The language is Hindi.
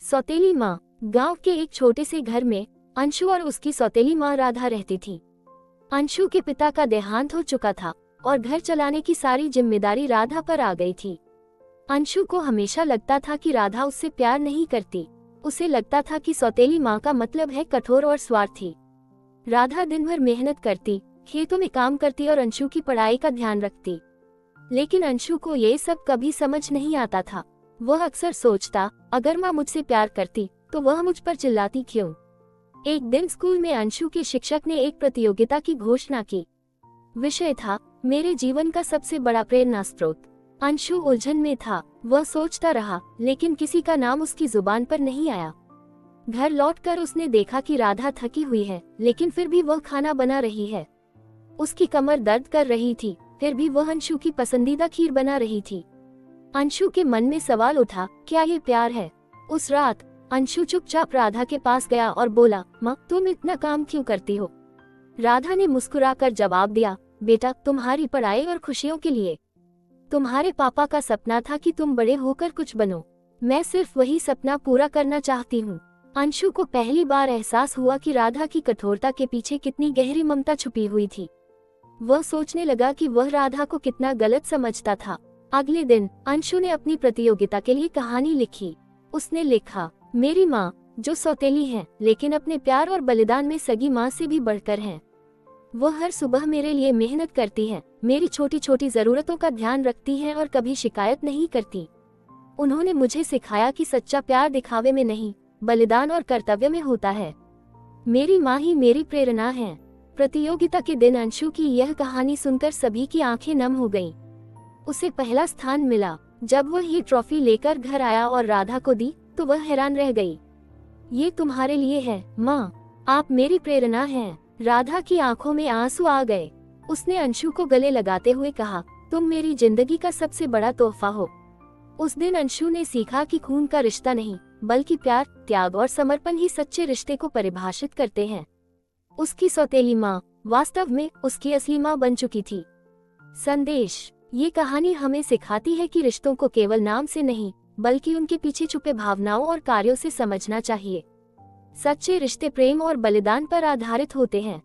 सौतेली माँ। गांव के एक छोटे से घर में अंशु और उसकी सौतेली माँ राधा रहती थी। अंशु के पिता का देहांत हो चुका था और घर चलाने की सारी जिम्मेदारी राधा पर आ गई थी। अंशु को हमेशा लगता था कि राधा उससे प्यार नहीं करती। उसे लगता था कि सौतेली माँ का मतलब है कठोर और स्वार्थी। राधा दिन भर मेहनत करती, खेतों में काम करती और अंशु की पढ़ाई का ध्यान रखती। लेकिन अंशु को ये सब कभी समझ नहीं आता था। वह अक्सर सोचता, अगर माँ मुझसे प्यार करती तो वह मुझ पर चिल्लाती क्यों। एक दिन स्कूल में अंशु के शिक्षक ने एक प्रतियोगिता की घोषणा की। विषय था मेरे जीवन का सबसे बड़ा प्रेरणा स्रोत। अंशु उलझन में था। वह सोचता रहा, लेकिन किसी का नाम उसकी जुबान पर नहीं आया। घर लौटकर उसने देखा कि राधा थकी हुई है, लेकिन फिर भी वह खाना बना रही है। उसकी कमर दर्द कर रही थी, फिर भी वह अंशु की पसंदीदा खीर बना रही थी। अंशु के मन में सवाल उठा, क्या ये प्यार है? उस रात अंशु चुपचाप राधा के पास गया और बोला, माँ तुम इतना काम क्यों करती हो? राधा ने मुस्कुराकर जवाब दिया, बेटा तुम्हारी पढ़ाई और खुशियों के लिए। तुम्हारे पापा का सपना था कि तुम बड़े होकर कुछ बनो। मैं सिर्फ वही सपना पूरा करना चाहती हूँ। अंशु को पहली बार एहसास हुआ कि राधा की कठोरता के पीछे कितनी गहरी ममता छुपी हुई थी। वह सोचने लगा कि वह राधा को कितना गलत समझता था। अगले दिन अंशु ने अपनी प्रतियोगिता के लिए कहानी लिखी। उसने लिखा, मेरी माँ जो सौतेली है लेकिन अपने प्यार और बलिदान में सगी माँ से भी बढ़कर है। वह हर सुबह मेरे लिए मेहनत करती है, मेरी छोटी छोटी जरूरतों का ध्यान रखती है और कभी शिकायत नहीं करती। उन्होंने मुझे सिखाया कि सच्चा प्यार दिखावे में नहीं, बलिदान और कर्तव्य में होता है। मेरी माँ ही मेरी प्रेरणा है। प्रतियोगिता के दिन अंशु की यह कहानी सुनकर सभी की आंखें नम हो गईं। उसे पहला स्थान मिला। जब वह ये ट्रॉफी लेकर घर आया और राधा को दी तो वह हैरान रह गई। ये तुम्हारे लिए है माँ, आप मेरी प्रेरणा हैं। राधा की आंखों में आंसू आ गए। उसने अंशु को गले लगाते हुए कहा, तुम मेरी जिंदगी का सबसे बड़ा तोहफा हो। उस दिन अंशु ने सीखा कि खून का रिश्ता नहीं, बल्कि प्यार, त्याग और समर्पण ही सच्चे रिश्ते को परिभाषित करते हैं। उसकी सौतेली माँ वास्तव में उसकी असली माँ बन चुकी थी। संदेश, ये कहानी हमें सिखाती है कि रिश्तों को केवल नाम से नहीं, बल्कि उनके पीछे छुपे भावनाओं और कार्यों से समझना चाहिए। सच्चे रिश्ते प्रेम और बलिदान पर आधारित होते हैं।